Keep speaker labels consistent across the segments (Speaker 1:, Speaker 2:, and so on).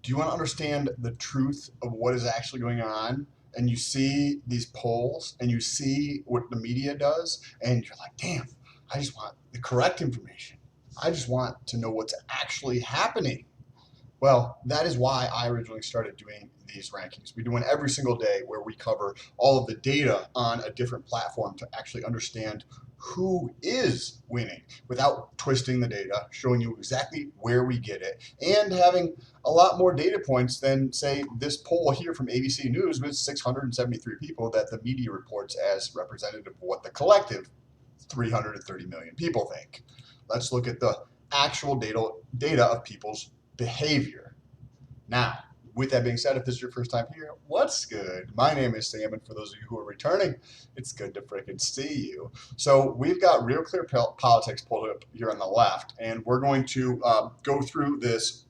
Speaker 1: Do you want to understand the truth of what is actually going on? And you see these polls and you see what the media does, and you're like, damn, I just want the correct information. I just want to know what's actually happening. Well, that is why I originally started doing these rankings. We do one every single day where we cover all of the data on a different platform to actually understand who is winning without twisting the data, showing you exactly where we get it, and having a lot more data points than, say, this poll here from ABC News with 673 people that the media reports as representative of what the collective 330 million people think. Let's look at the actual data of people's behavior. Now, with that being said, if this is your first time here, what's good? My name is Sam, and for those of you who are returning, it's good to freaking see you. So we've got Real Clear Politics pulled up here on the left, and we're going to go through this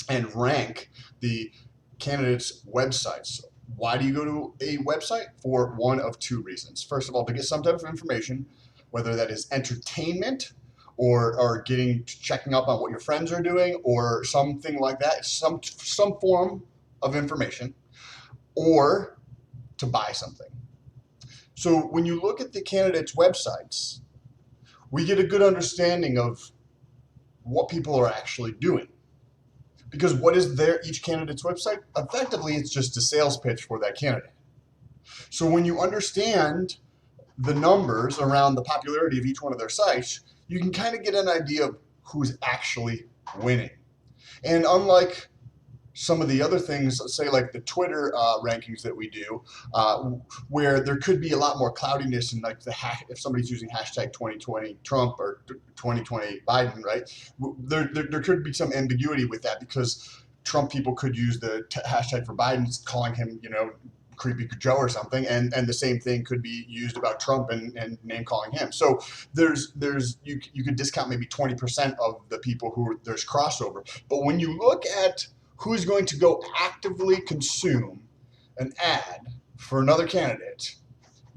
Speaker 1: and rank the candidates' websites. Why do you go to a website? For one of two reasons. First of all, to get some type of information, whether that is entertainment or checking up on what your friends are doing or something like that, some form of information, or to buy something. So when you look at the candidates' websites, we get a good understanding of what people are actually doing. Because what is each candidate's website? Effectively, it's just a sales pitch for that candidate. So when you understand the numbers around the popularity of each one of their sites, you can kind of get an idea of who's actually winning. And unlike some of the other things, say like the Twitter rankings that we do, where there could be a lot more cloudiness and like if somebody's using hashtag 2020 Trump or 2020 Biden, right? There could be some ambiguity with that because Trump people could use the hashtag for Biden, calling him, Creepy Joe or something, and the same thing could be used about Trump and name calling him. So you could discount maybe 20% of the people who there's crossover. But when you look at who's going to go actively consume an ad for another candidate,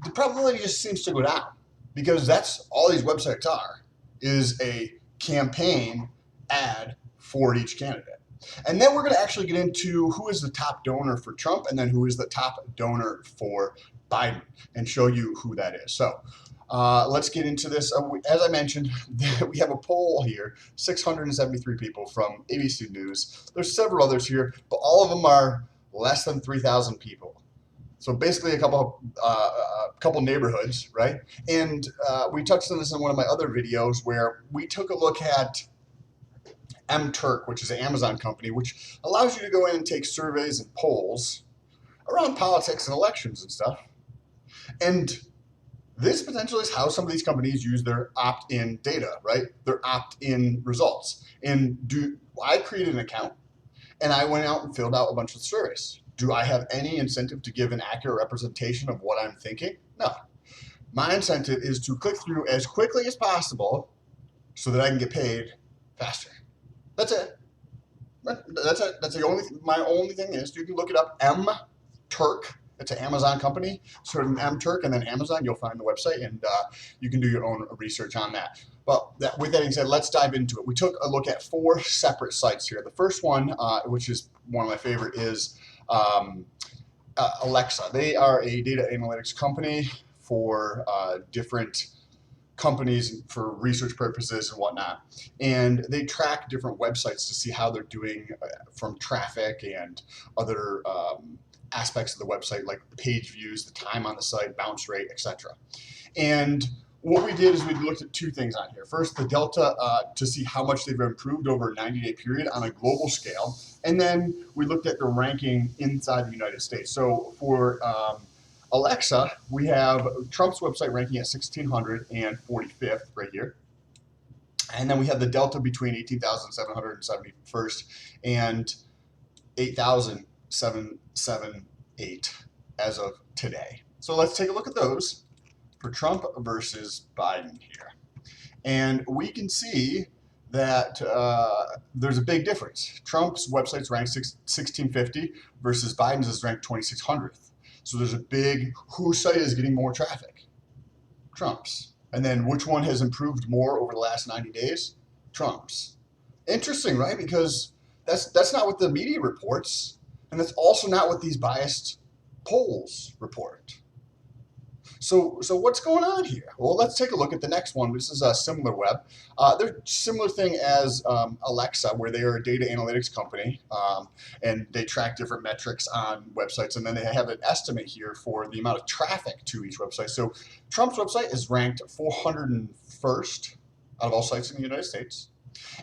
Speaker 1: the probability just seems to go down because that's all these websites are, is a campaign ad for each candidate. And then we're going to actually get into who is the top donor for Trump and then who is the top donor for Biden and show you who that is. So let's get into this. As I mentioned, we have a poll here, 673 people from ABC News. There's several others here, but all of them are less than 3,000 people. So basically a couple neighborhoods, right? And we touched on this in one of my other videos where we took a look at Turk, which is an Amazon company, which allows you to go in and take surveys and polls around politics and elections and stuff. And this potentially is how some of these companies use their opt-in data, right? Their opt-in results. And I created an account and I went out and filled out a bunch of surveys. Do I have any incentive to give an accurate representation of what I'm thinking? No. My incentive is to click through as quickly as possible so that I can get paid faster. That's it. That's it. That's my only thing is you can look it up. Turk. It's an Amazon company. Sort of Turk and then Amazon. You'll find the website and you can do your own research on that. But with that being said, let's dive into it. We took a look at 4 separate sites here. The first one, which is one of my favorite, is Alexa. They are a data analytics company for different companies for research purposes and whatnot, and they track different websites to see how they're doing from traffic and other aspects of the website, like page views, the time on the site, bounce rate, etc. And what we did is we looked at 2 things on here. First, the delta to see how much they've improved over a 90-day period on a global scale, and then we looked at the ranking inside the United States. So for Alexa, we have Trump's website ranking at 1,645th right here. And then we have the delta between 18,771st and 8,778 as of today. So let's take a look at those for Trump versus Biden here. And we can see that there's a big difference. Trump's website's ranked 1650 versus Biden's is ranked 2600th. So there's a big, whose site is getting more traffic? Trump's. And then which one has improved more over the last 90 days? Trump's. Interesting, right? Because That's not what the media reports, and that's also not what these biased polls report. So what's going on here? Well, let's take a look at the next one. This is a SimilarWeb. They're a similar thing as Alexa, where they are a data analytics company, and they track different metrics on websites, and then they have an estimate here for the amount of traffic to each website. So Trump's website is ranked 401st out of all sites in the United States.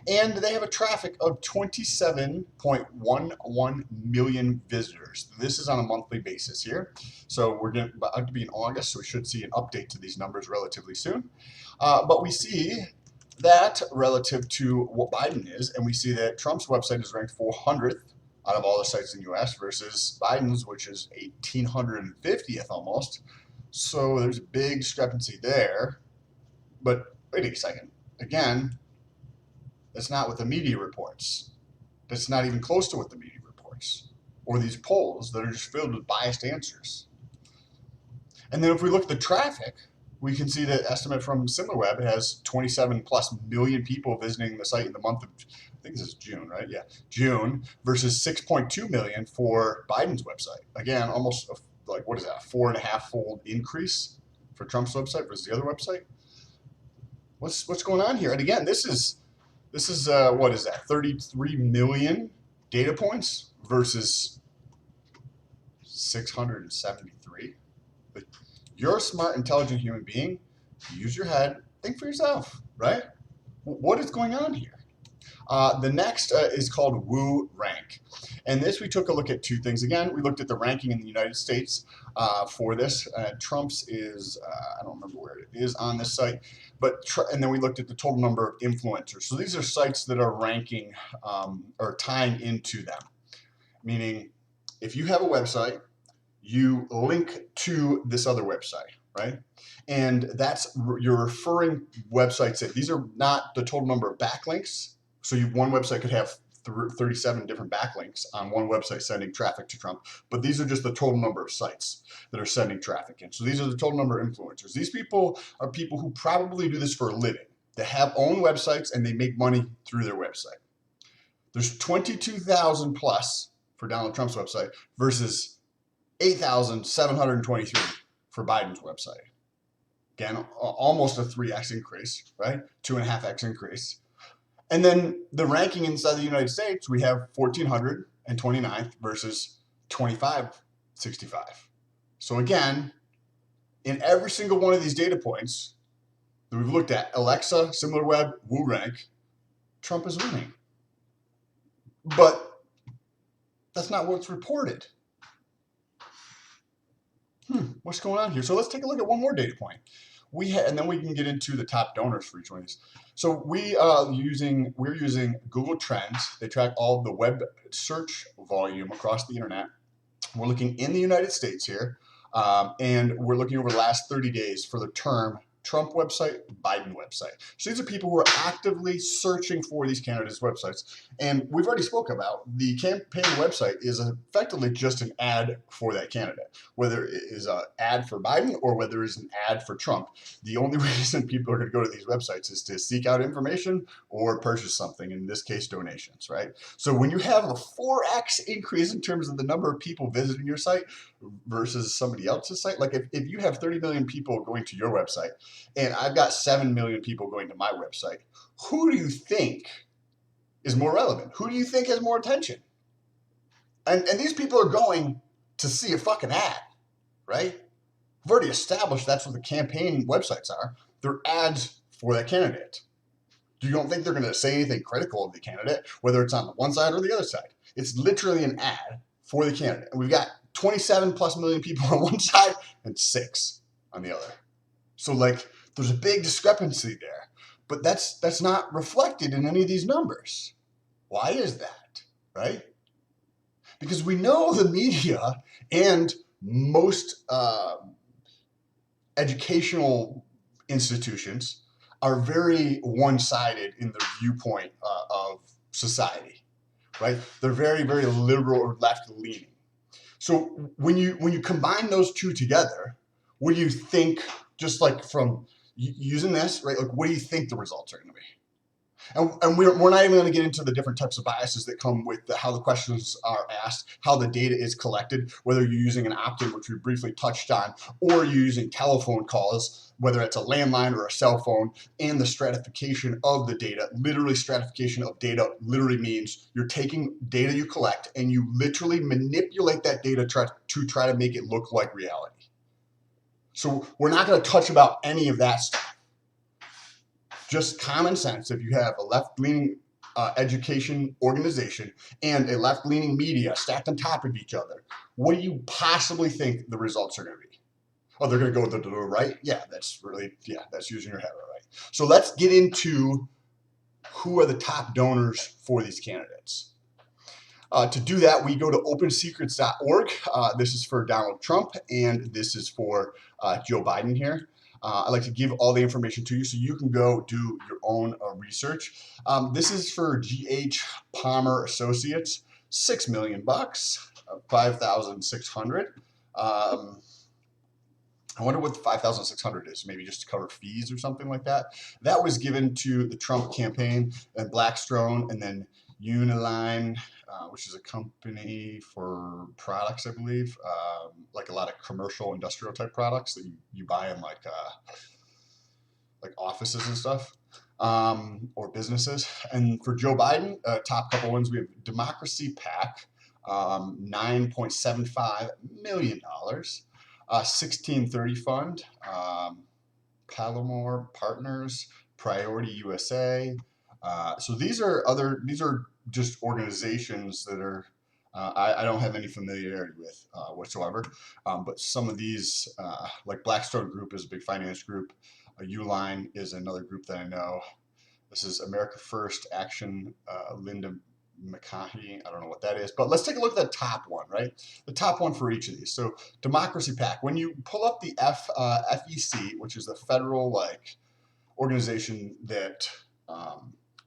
Speaker 1: And they have a traffic of 27.11 million visitors. This is on a monthly basis here. So we're going to be in August, so we should see an update to these numbers relatively soon. But we see that relative to what Biden is, and we see that Trump's website is ranked 400th out of all the sites in the US versus Biden's, which is 1850th almost. So there's a big discrepancy there. But wait a second. Again, that's not what the media reports. That's not even close to what the media reports. Or these polls that are just filled with biased answers. And then if we look at the traffic, we can see that estimate from SimilarWeb has 27 plus million people visiting the site in the month of, I think this is June, right? Yeah, June, versus 6.2 million for Biden's website. Again, almost like, what is that, a 4.5-fold increase for Trump's website versus the other website? What's going on here? And again, this is what is that, 33 million data points versus 673. But you're a smart, intelligent human being. Use your head. Think for yourself, right? What is going on here? The next is called Woo Rank. And this, we took a look at two things. Again, we looked at the ranking in the United States for this. Trump's is, I don't remember where it is on this site, and then we looked at the total number of influencers. So these are sites that are ranking or tying into them. Meaning, if you have a website, you link to this other website, right? And that's, you're referring websites in. These are not the total number of backlinks. So one website could have 37 different backlinks on one website sending traffic to Trump, but these are just the total number of sites that are sending traffic in. So these are the total number of influencers. These people are people who probably do this for a living. They have own websites and they make money through their website. There's 22,000 plus for Donald Trump's website versus 8,723 for Biden's website. Again, almost a 3x increase, right? 2.5x increase. And then the ranking inside the United States, we have 1,429th versus 2,565. So again, in every single one of these data points that we've looked at, Alexa, SimilarWeb, WooRank, Trump is winning. But that's not what's reported. What's going on here? So let's take a look at one more data point. And then we can get into the top donors for each one of these. So we're using Google Trends. They track all of the web search volume across the internet. We're looking in the United States here, and we're looking over the last 30 days for the term Trump website, Biden website. So these are people who are actively searching for these candidates' websites. And we've already spoke about the campaign website is effectively just an ad for that candidate, whether it is an ad for Biden or whether it's an ad for Trump. The only reason people are going to go to these websites is to seek out information or purchase something, in this case, donations, right? So when you have a 4x increase in terms of the number of people visiting your site versus somebody else's site, like if you have 30 million people going to your website, and I've got 7 million people going to my website, who do you think is more relevant? Who do you think has more attention? And these people are going to see a fucking ad, right? We've already established that's what the campaign websites are. They're ads for that candidate. You don't think they're going to say anything critical of the candidate, whether it's on the one side or the other side. It's literally an ad for the candidate. And we've got 27 plus million people on one side and 6 on the other. So like, there's a big discrepancy there, but that's not reflected in any of these numbers. Why is that, right? Because we know the media and most educational institutions are very one-sided in their viewpoint of society, right? They're very, very liberal or left-leaning. So when you combine those two together, what do you think, just like from using this, right? Like, what do you think the results are going to be? And we're not even going to get into the different types of biases that come with how the questions are asked, how the data is collected, whether you're using an opt-in, which we briefly touched on, or you're using telephone calls, whether it's a landline or a cell phone, and the stratification of the data. Literally, stratification of data literally means you're taking data you collect and you literally manipulate that data to try to make it look like reality. So we're not going to touch about any of that stuff. Just common sense. If you have a left-leaning education organization and a left-leaning media stacked on top of each other, what do you possibly think the results are going to be? Oh, they're going to go to the right? Yeah, that's using your head, right? So let's get into who are the top donors for these candidates. To do that, we go to opensecrets.org. This is for Donald Trump, and this is for Joe Biden here. I like to give all the information to you so you can go do your own research. This is for G.H. Palmer Associates, $6 million, 5,600. I wonder what the 5,600 is. Maybe just to cover fees or something like that. That was given to the Trump campaign and Blackstone, and then Uniline, which is a company for products, I believe, like a lot of commercial industrial type products that you buy in like offices and stuff, or businesses. And for Joe Biden, top couple ones, we have Democracy PAC, $9.75 million, 1630 Fund, Palomar Partners, Priority USA. So these are just organizations that are I don't have any familiarity with whatsoever. But some of these, like Blackstone Group is a big finance group. Uline is another group that I know. This is America First Action, Linda McCahey. I don't know what that is, but let's take a look at the top one, right? The top one for each of these. So Democracy PAC, when you pull up the FEC, which is the federal organization that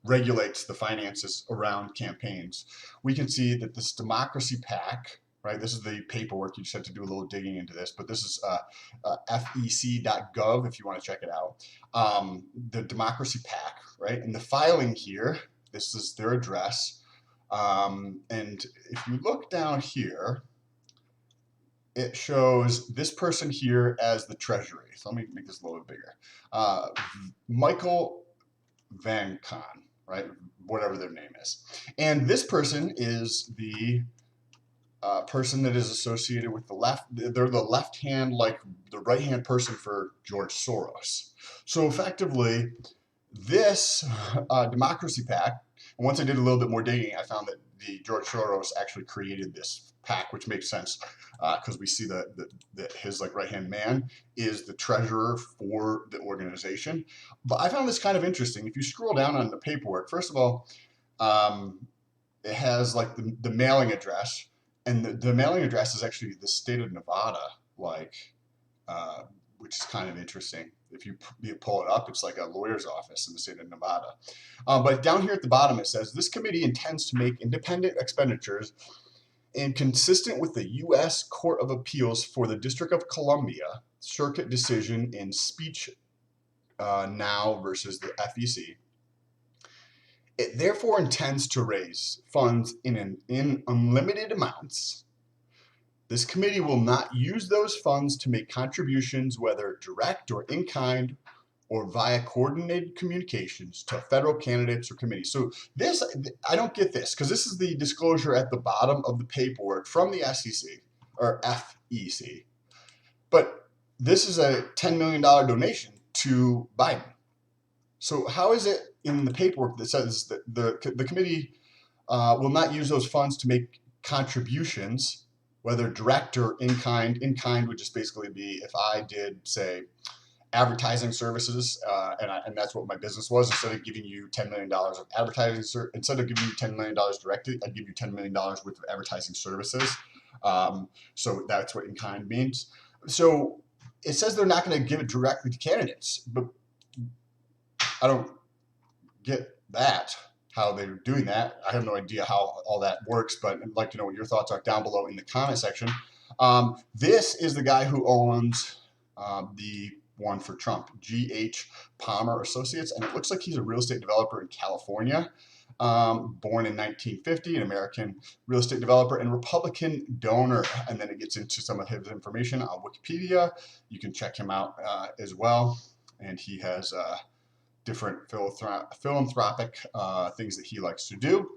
Speaker 1: regulates the finances around campaigns, we can see that this Democracy PAC, right? This is the paperwork. You just have to do a little digging into this, but this is fec.gov if you want to check it out. The Democracy PAC, right? And the filing here, this is their address. And if you look down here, it shows this person here as the treasury. So let me make this a little bit bigger. Michael Van Con, right? Whatever their name is. And this person is the person that is associated with the left. They're the left hand, like the right hand person for George Soros. So effectively, this Democracy PAC, and once I did a little bit more digging, I found that the George Soros actually created this PAC, which makes sense because we see that his right hand man is the treasurer for the organization. But I found this kind of interesting. If you scroll down on the paperwork, first of all, it has like the mailing address, and the mailing address is actually the state of Nevada, which is kind of interesting. If you pull it up, it's like a lawyer's office in the state of Nevada. But down here at the bottom, it says, this committee intends to make independent expenditures and consistent with the U.S. Court of Appeals for the District of Columbia circuit decision in Speech Now versus the FEC. It therefore intends to raise funds in unlimited amounts. This committee will not use those funds to make contributions, whether direct or in kind, or via coordinated communications to federal candidates or committees. So this, I don't get this, because this is the disclosure at the bottom of the paperwork from the SEC, or FEC. But this is a $10 million donation to Biden. So how is it in the paperwork that says that the committee will not use those funds to make contributions, whether direct or in kind? In kind would just basically be if I did, say, advertising services, and that's what my business was. Instead of giving you $10 million of advertising, instead of giving you $10 million directly, I'd give you $10 million worth of advertising services. So that's what in kind means. So it says they're not going to give it directly to candidates, but I don't get that, how they're doing that. I have no idea how all that works, but I'd like to know what your thoughts are down below in the comment section. This is the guy who owns the one for Trump, G.H. Palmer Associates, and it looks like he's a real estate developer in California. Born in 1950, an American real estate developer and Republican donor. And then it gets into some of his information on Wikipedia. You can check him out as well. And he has different philanthropic things that he likes to do.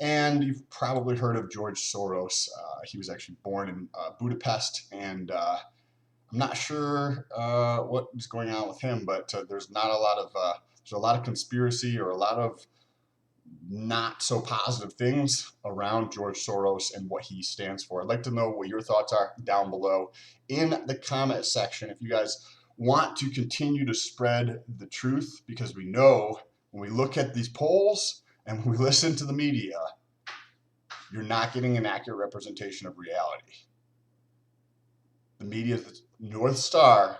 Speaker 1: And you've probably heard of George Soros. He was actually born in Budapest, and I'm not sure what is going on with him, but there's a lot of conspiracy or a lot of not so positive things around George Soros and what he stands for. I'd like to know what your thoughts are down below in the comment section. If you guys want to continue to spread the truth, because we know when we look at these polls and when we listen to the media, you're not getting an accurate representation of reality. The media's North Star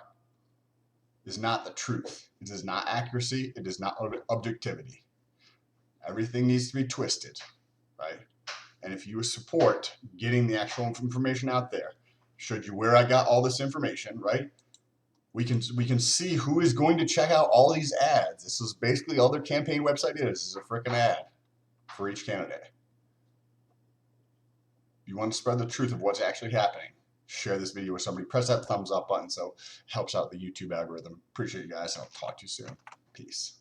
Speaker 1: is not the truth. It is not accuracy. It is not objectivity. Everything needs to be twisted, right? And if you support getting the actual information out there, showed you where I got all this information, right? We can see who is going to check out all these ads. This is basically all their campaign website is. This is a freaking ad for each candidate. If you want to spread the truth of what's actually happening, share this video with somebody. Press that thumbs up button so it helps out the YouTube algorithm. Appreciate you guys. I'll talk to you soon. Peace.